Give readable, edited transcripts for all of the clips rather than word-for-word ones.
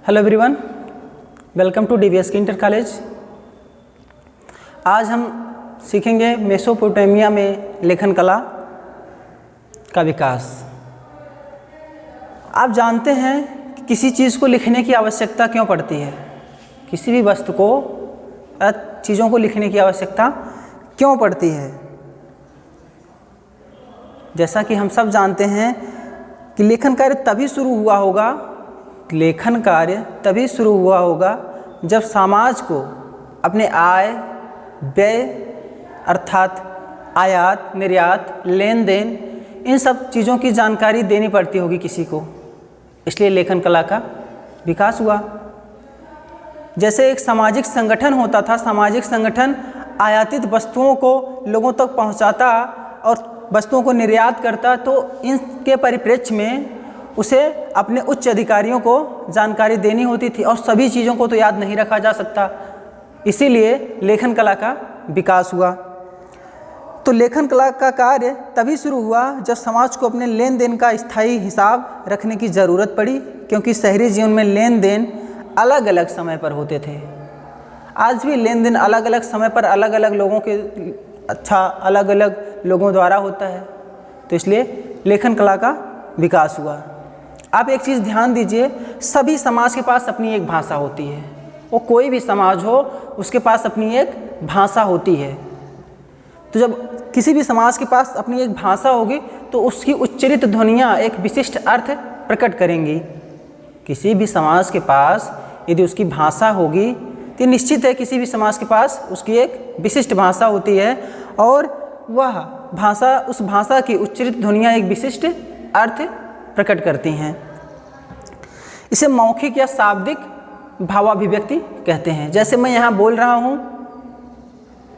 Hello everyone, welcome to DVS inter college. आज हम सीखेंगे मेसोपोटामिया में लेखन कला का विकास। आप जानते हैं कि किसी चीज़ को लिखने की आवश्यकता क्यों पड़ती है? किसी भी वस्तु को चीज़ों को लिखने की आवश्यकता क्यों पड़ती है? जैसा कि हम सब जानते हैं कि लेखन कार्य तभी शुरू हुआ होगा जब समाज को अपने आय व्यय अर्थात आयात निर्यात लेन देन इन सब चीज़ों की जानकारी देनी पड़ती होगी किसी को। इसलिए लेखन कला का विकास हुआ। जैसे एक सामाजिक संगठन होता था, सामाजिक संगठन आयातित वस्तुओं को लोगों तक पहुंचाता और वस्तुओं को निर्यात करता, तो इनके परिप्रेक्ष्य में उसे अपने उच्च अधिकारियों को जानकारी देनी होती थी और सभी चीज़ों को तो याद नहीं रखा जा सकता। इसीलिए लेखन कला का विकास हुआ। तो लेखन कला का कार्य तभी शुरू हुआ जब समाज को अपने लेन देन का स्थायी हिसाब रखने की ज़रूरत पड़ी, क्योंकि शहरी जीवन में लेन देन अलग अलग समय पर होते थे। आज भी लेन देन अलग अलग समय पर अलग अलग लोगों द्वारा होता है। तो इसलिए लेखन कला का विकास हुआ। आप एक चीज़ ध्यान दीजिए, सभी समाज के पास अपनी एक भाषा होती है। वो कोई भी समाज हो, उसके पास अपनी एक भाषा होती है। तो जब किसी भी समाज के पास अपनी एक भाषा होगी तो उसकी उच्चरित ध्वनियाँ एक विशिष्ट अर्थ प्रकट करेंगी। किसी भी समाज के पास यदि उसकी भाषा होगी तो निश्चित है किसी भी समाज के पास उसकी एक विशिष्ट भाषा होती है और वह भाषा, उस भाषा की उच्चरित ध्वनियाँ एक विशिष्ट अर्थ प्रकट करती हैं। इसे मौखिक या शाब्दिक भावाभिव्यक्ति कहते हैं। जैसे मैं यहाँ बोल रहा हूँ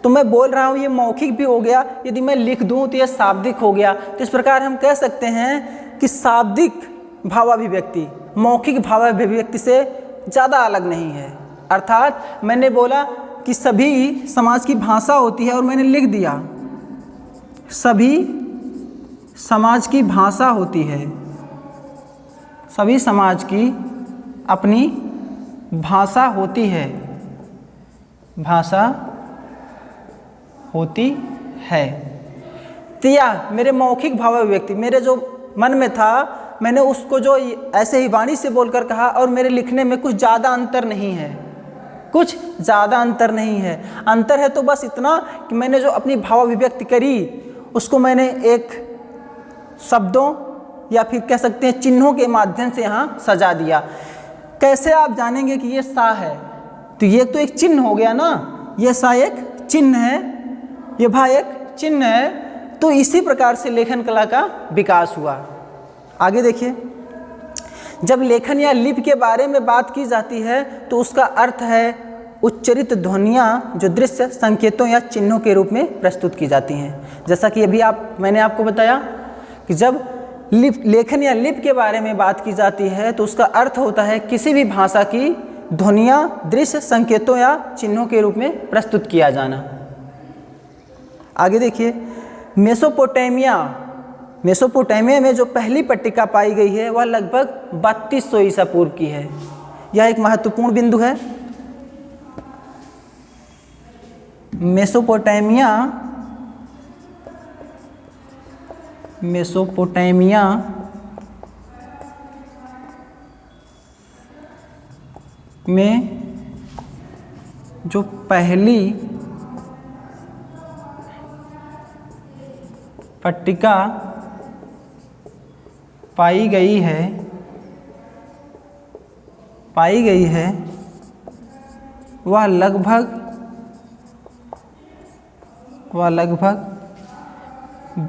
तो मैं बोल रहा हूँ, ये मौखिक भी हो गया। यदि मैं लिख दूँ तो यह शाब्दिक हो गया। तो इस प्रकार हम कह सकते हैं कि शाब्दिक भावाभिव्यक्ति मौखिक भावाभिव्यक्ति से ज़्यादा अलग नहीं है। अर्थात मैंने बोला कि सभी समाज की भाषा होती है और मैंने लिख दिया सभी समाज की भाषा होती है। सभी समाज की अपनी भाषा होती है, भाषा होती है। तो यह मेरे मौखिक भावाभिव्यक्ति, मेरे जो मन में था मैंने उसको जो ऐसे ही वाणी से बोलकर कहा और मेरे लिखने में कुछ ज़्यादा अंतर नहीं है, कुछ ज़्यादा अंतर नहीं है। अंतर है तो बस इतना कि मैंने जो अपनी भावाभिव्यक्ति करी उसको मैंने एक शब्दों या फिर कह सकते हैं चिन्हों के माध्यम से यहाँ सजा दिया। कैसे आप जानेंगे कि ये सा है? तो ये तो एक चिन्ह हो गया ना, ये सा एक चिन्ह है, ये भा एक चिन्ह है। तो इसी प्रकार से लेखन कला का विकास हुआ। आगे देखिए, जब लेखन या लिपि के बारे में बात की जाती है तो उसका अर्थ है उच्चरित ध्वनियाँ जो दृश्य संकेतों या चिन्हों के रूप में प्रस्तुत की जाती हैं। जैसा कि अभी मैंने आपको बताया कि जब लेखन या लिपि के बारे में बात की जाती है तो उसका अर्थ होता है किसी भी भाषा की ध्वनियाँ दृश्य संकेतों या चिन्हों के रूप में प्रस्तुत किया जाना। आगे देखिए, मेसोपोटामिया में जो पहली पट्टिका पाई गई है वह लगभग 3200 ईसा पूर्व की है। यह एक महत्वपूर्ण बिंदु है। मेसोपोटामिया में जो पहली पट्टिका पाई गई है वह लगभग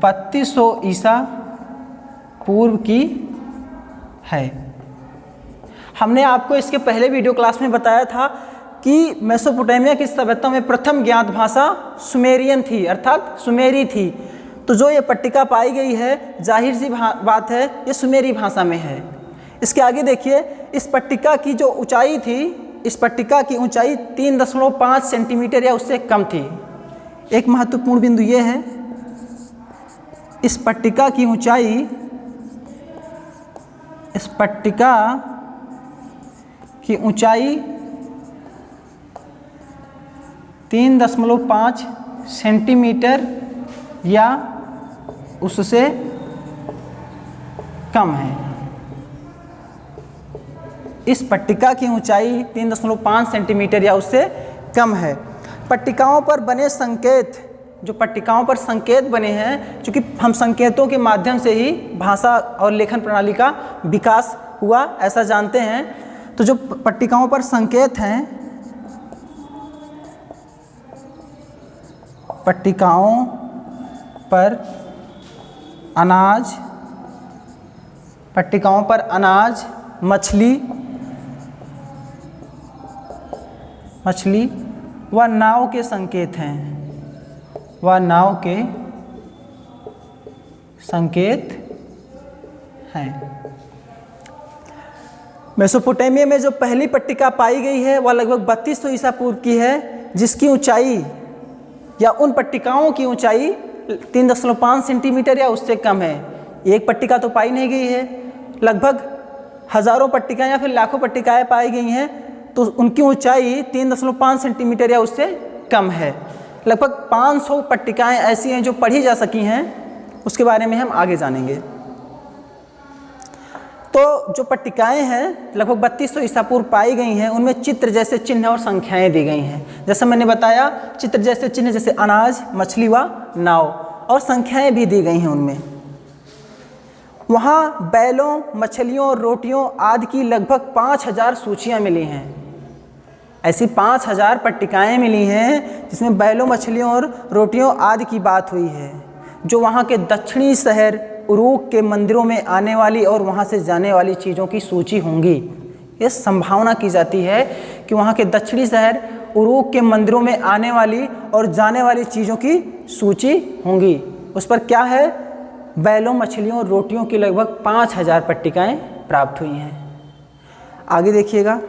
3200 ईसा पूर्व की है। हमने आपको इसके पहले वीडियो क्लास में बताया था कि मेसोपोटामिया की सभ्यता में प्रथम ज्ञात भाषा सुमेरियन थी, अर्थात सुमेरी थी। तो जो ये पट्टिका पाई गई है, जाहिर सी बात है ये सुमेरी भाषा में है। इसके आगे देखिए, इस पट्टिका की जो ऊंचाई थी, इस पट्टिका की ऊंचाई 3.5 सेंटीमीटर या उससे कम थी। एक महत्वपूर्ण बिंदु ये है, इस पट्टिका की ऊंचाई, इस पट्टिका की ऊंचाई 3.5 सेंटीमीटर या उससे कम है। इस पट्टिका की ऊंचाई 3.5 सेंटीमीटर या उससे कम है। पट्टिकाओं पर बने संकेत, जो पट्टिकाओं पर संकेत बने हैं, क्योंकि हम संकेतों के माध्यम से ही भाषा और लेखन प्रणाली का विकास हुआ ऐसा जानते हैं। तो जो पट्टिकाओं पर संकेत हैं, पट्टिकाओं पर अनाज, पट्टिकाओं पर अनाज, मछली व नाव के संकेत हैं, व नाव के संकेत हैं। मेसोपोटामिया में जो पहली पट्टिका पाई गई है वह लगभग 3200 ईसा पूर्व की है, जिसकी ऊंचाई या उन पट्टिकाओं की ऊंचाई 3.5 सेंटीमीटर या उससे कम है। एक पट्टिका तो पाई नहीं गई है, लगभग हज़ारों पट्टिकाएँ या फिर लाखों पट्टिकाएँ पाई गई हैं, तो उनकी ऊंचाई 3.5 सेंटीमीटर या उससे कम है। लगभग 500 पट्टिकाएँ ऐसी हैं जो पढ़ी जा सकी हैं, उसके बारे में हम आगे जानेंगे। तो जो पट्टिकाएँ हैं लगभग 3200 ईसा पूर्व पाई गई हैं, उनमें चित्र जैसे चिन्ह और संख्याएँ दी गई हैं। जैसे मैंने बताया, चित्र जैसे चिन्ह जैसे अनाज, मछली व नाव, और संख्याएँ भी दी गई हैं उनमें। वहाँ बैलों, मछलियों और रोटियों आदि की लगभग 5000 सूचियाँ मिली हैं। ऐसी 5000 पट्टिकाएँ मिली हैं जिसमें बैलों, मछलियों और रोटियों आदि की बात हुई है, जो वहाँ के दक्षिणी शहर उरूक के मंदिरों में आने वाली और वहाँ से जाने वाली चीज़ों की सूची होंगी। ये संभावना की जाती है कि वहाँ के दक्षिणी शहर उरूक के मंदिरों में आने वाली और जाने वाली चीज़ों की सूची होंगी। उस पर क्या है? बैलों, मछलियों और रोटियों की लगभग 5000 पट्टिकाएँ प्राप्त हुई हैं। आगे देखिएगा,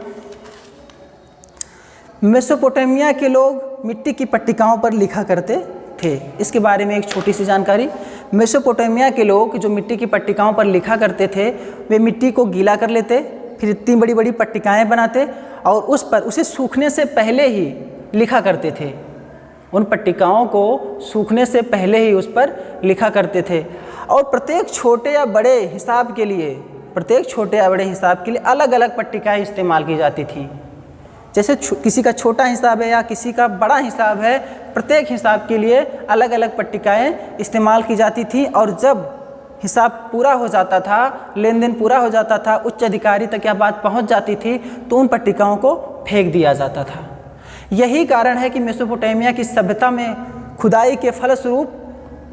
मेसोपोटामिया के लोग मिट्टी की पट्टिकाओं पर लिखा करते थे। इसके बारे में एक छोटी सी जानकारी। मेसोपोटामिया के लोग जो मिट्टी की पट्टिकाओं पर लिखा करते थे, वे मिट्टी को गीला कर लेते, फिर इतनी बड़ी बड़ी पट्टिकाएँ बनाते और उस पर उसे सूखने से पहले ही लिखा करते थे। उन पट्टिकाओं को सूखने से पहले ही उस पर लिखा करते थे और प्रत्येक छोटे या बड़े हिसाब के लिए अलग अलग पट्टिकाएँ इस्तेमाल की जाती थीं। जैसे किसी का छोटा हिसाब है या किसी का बड़ा हिसाब है, प्रत्येक हिसाब के लिए अलग अलग पट्टिकाएँ इस्तेमाल की जाती थी। और जब हिसाब पूरा हो जाता था, लेन देन पूरा हो जाता था, उच्च अधिकारी तक यह बात पहुंच जाती थी, तो उन पट्टिकाओं को फेंक दिया जाता था। यही कारण है कि मेसोपोटामिया की सभ्यता में खुदाई के फलस्वरूप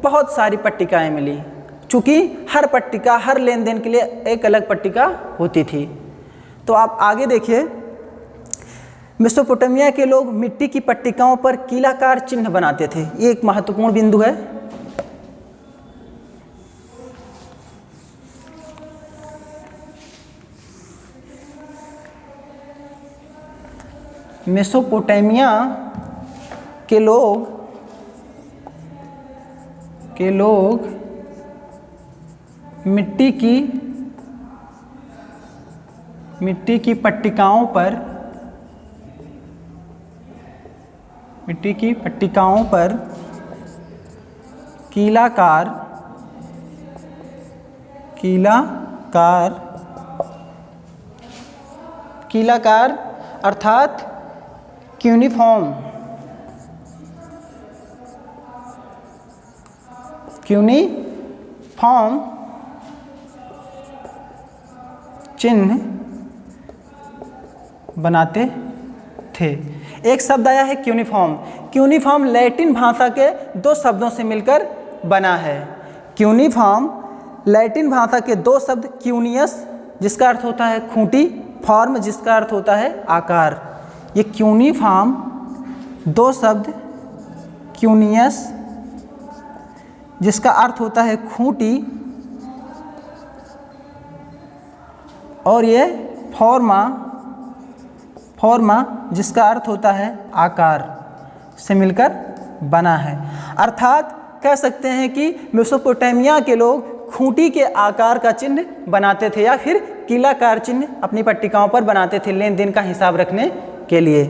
बहुत सारी पट्टिकाएँ मिली, चूँकि हर पट्टिका हर लेन देन के लिए एक अलग पट्टिका होती थी। तो आप आगे देखिए, मेसोपोटामिया के लोग मिट्टी की पट्टिकाओं पर कीलाकार चिन्ह बनाते थे। ये एक महत्वपूर्ण बिंदु है। मेसोपोटामिया के लोग मिट्टी की पट्टिकाओं पर कीलाकार अर्थात क्यूनिफॉर्म चिन्ह बनाते थे। एक शब्द आया है क्यूनिफॉर्म। क्यूनिफॉर्म लैटिन भाषा के दो शब्दों से मिलकर बना है। क्यूनिफॉर्म लैटिन भाषा के दो शब्द क्यूनियस, जिसका अर्थ होता है खूंटी, फॉर्म, जिसका अर्थ होता है आकार। ये क्यूनिफॉर्म दो शब्द क्यूनियस, जिसका अर्थ होता है खूंटी, और ये फॉर्मा जिसका अर्थ होता है आकार, से मिलकर बना है। अर्थात कह सकते हैं कि मेसोपोटामिया के लोग खूंटी के आकार का चिन्ह बनाते थे या फिर कीलाकार चिन्ह अपनी पट्टिकाओं पर बनाते थे लेन देन का हिसाब रखने के लिए।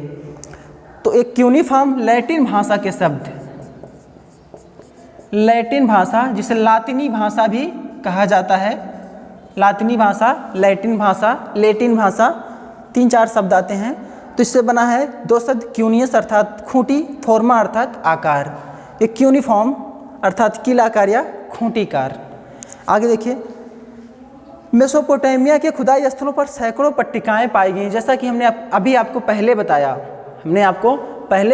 तो एक क्यूनिफॉर्म लैटिन भाषा के शब्द, लैटिन भाषा जिसे लातिनी भाषा भी कहा जाता है, लातिनी भाषा, लैटिन भाषा, लेटिन भाषा, 3-4 शब्द आते हैं। तो इससे बना है 2 शब्द, क्यूनियस अर्थात खूंटी, फॉर्मा अर्थात आकार। एक क्यूनिफॉर्म अर्थात कीलाकार या खूंटीकार। आगे देखिए, मेसोपोटामिया के खुदाई स्थलों पर सैकड़ों पट्टिकाएं पाई गई। जैसा कि हमने अभी आपको पहले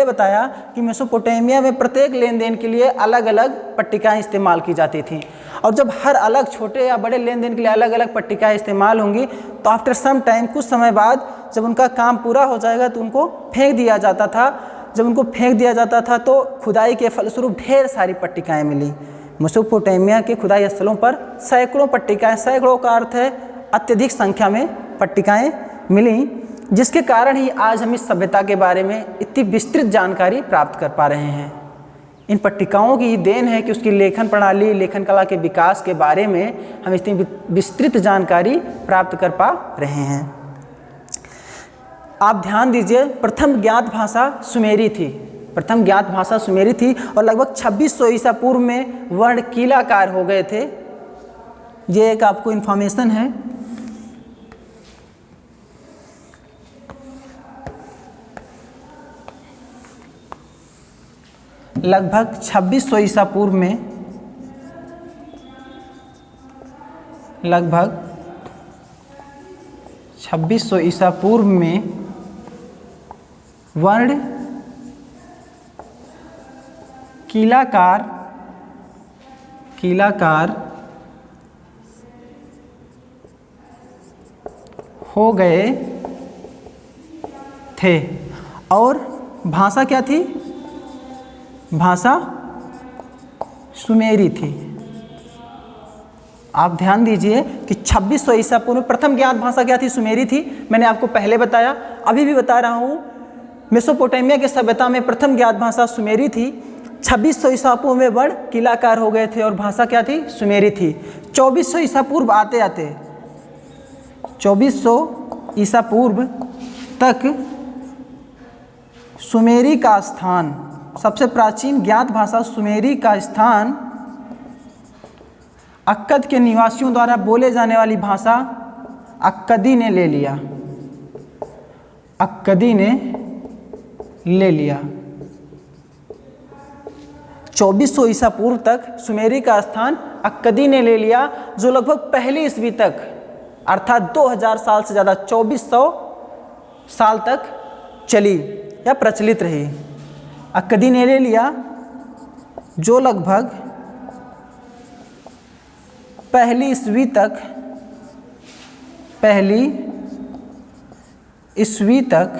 बताया कि मेसोपोटामिया में प्रत्येक लेन देन के लिए अलग अलग पट्टिकाएं इस्तेमाल की जाती थीं, और जब हर अलग छोटे या बड़े लेन देन के लिए अलग अलग पट्टिकाएं इस्तेमाल होंगी तो आफ्टर सम टाइम, कुछ समय बाद जब उनका काम पूरा हो जाएगा तो उनको फेंक दिया जाता था। जब उनको फेंक दिया जाता था तो खुदाई के फलस्वरूप ढेर सारी पट्टिकाएँ मिली। मेसोपोटामिया के खुदाई स्थलों पर सैकड़ों पट्टिकाएं, सैकड़ों का अर्थ है अत्यधिक संख्या में पट्टिकाएं मिली, जिसके कारण ही आज हम इस सभ्यता के बारे में इतनी विस्तृत जानकारी प्राप्त कर पा रहे हैं। इन पट्टिकाओं की ही देन है कि उसकी लेखन प्रणाली, लेखन कला के विकास के बारे में हम इतनी विस्तृत जानकारी प्राप्त कर पा रहे हैं। आप ध्यान दीजिए, प्रथम ज्ञात भाषा सुमेरी थी, प्रथम ज्ञात भाषा सुमेरी थी, और लगभग 2600 ईसा पूर्व में वर्ण कीलाकार हो गए थे। ये एक आपको इन्फॉर्मेशन है। लगभग 2600 ईसा पूर्व में, लगभग 2600 ईसा पूर्व में वर्ण कीलाकार हो गए थे। और भाषा क्या थी? भाषा सुमेरी थी। आप ध्यान दीजिए कि 2600 ईसा पूर्व में प्रथम ज्ञात भाषा क्या थी? सुमेरी थी। मैंने आपको पहले बताया, अभी भी बता रहा हूँ, मेसोपोटामिया के सभ्यता में प्रथम ज्ञात भाषा सुमेरी थी। 2600 ईसा पूर्व में वर्ण कीलाकार हो गए थे और भाषा क्या थी? सुमेरी थी। 2400 ईसा पूर्व आते आते 2400 ईसा पूर्व तक सुमेरी का स्थान, सबसे प्राचीन ज्ञात भाषा सुमेरी का स्थान अक्कद के निवासियों द्वारा बोले जाने वाली भाषा अक्कदी ने ले लिया। अक्कदी ने ले लिया। 2400 ईसा पूर्व तक सुमेरी का स्थान अक्कदी ने ले लिया, जो लगभग पहली ईस्वी तक अर्थात 2000 साल से ज़्यादा 2400 साल तक चली या प्रचलित रही। अक्कदी ने ले लिया, जो लगभग पहली ईस्वी तक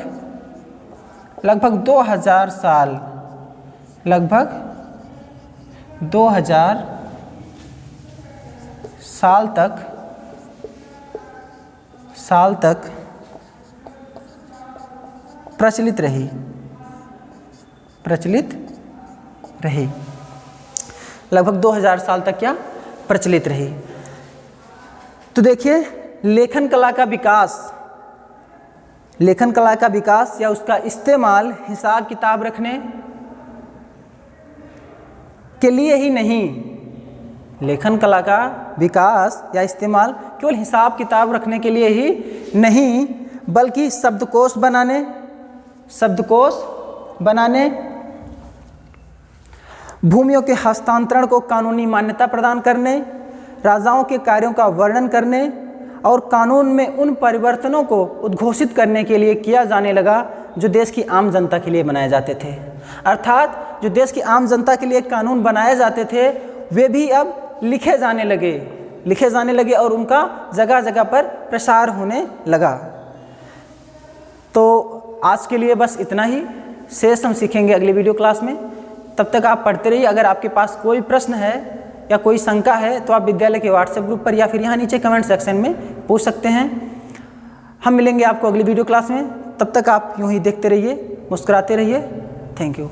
लगभग 2000 साल, लगभग 2000 साल तक प्रचलित रही। लगभग 2000 साल तक क्या प्रचलित रही। तो देखिए, लेखन कला का विकास या उसका इस्तेमाल हिसाब किताब रखने के लिए ही नहीं, लेखन कला का विकास या इस्तेमाल केवल हिसाब किताब रखने के लिए ही नहीं, बल्कि शब्दकोश बनाने, भूमियों के हस्तांतरण को कानूनी मान्यता प्रदान करने, राजाओं के कार्यों का वर्णन करने और कानून में उन परिवर्तनों को उद्घोषित करने के लिए किया जाने लगा जो देश की आम जनता के लिए बनाए जाते थे। अर्थात जो देश की आम जनता के लिए कानून बनाए जाते थे वे भी अब लिखे जाने लगे और उनका जगह जगह पर प्रसार होने लगा। तो आज के लिए बस इतना ही, शेष हम सीखेंगे अगली वीडियो क्लास में। तब तक आप पढ़ते रहिए। अगर आपके पास कोई प्रश्न है या कोई शंका है तो आप विद्यालय के व्हाट्सएप ग्रुप पर या फिर यहाँ नीचे कमेंट सेक्शन में पूछ सकते हैं। हम मिलेंगे आपको अगली वीडियो क्लास में। तब तक आप यूँ ही देखते रहिए, मुस्कुराते रहिए। Thank you.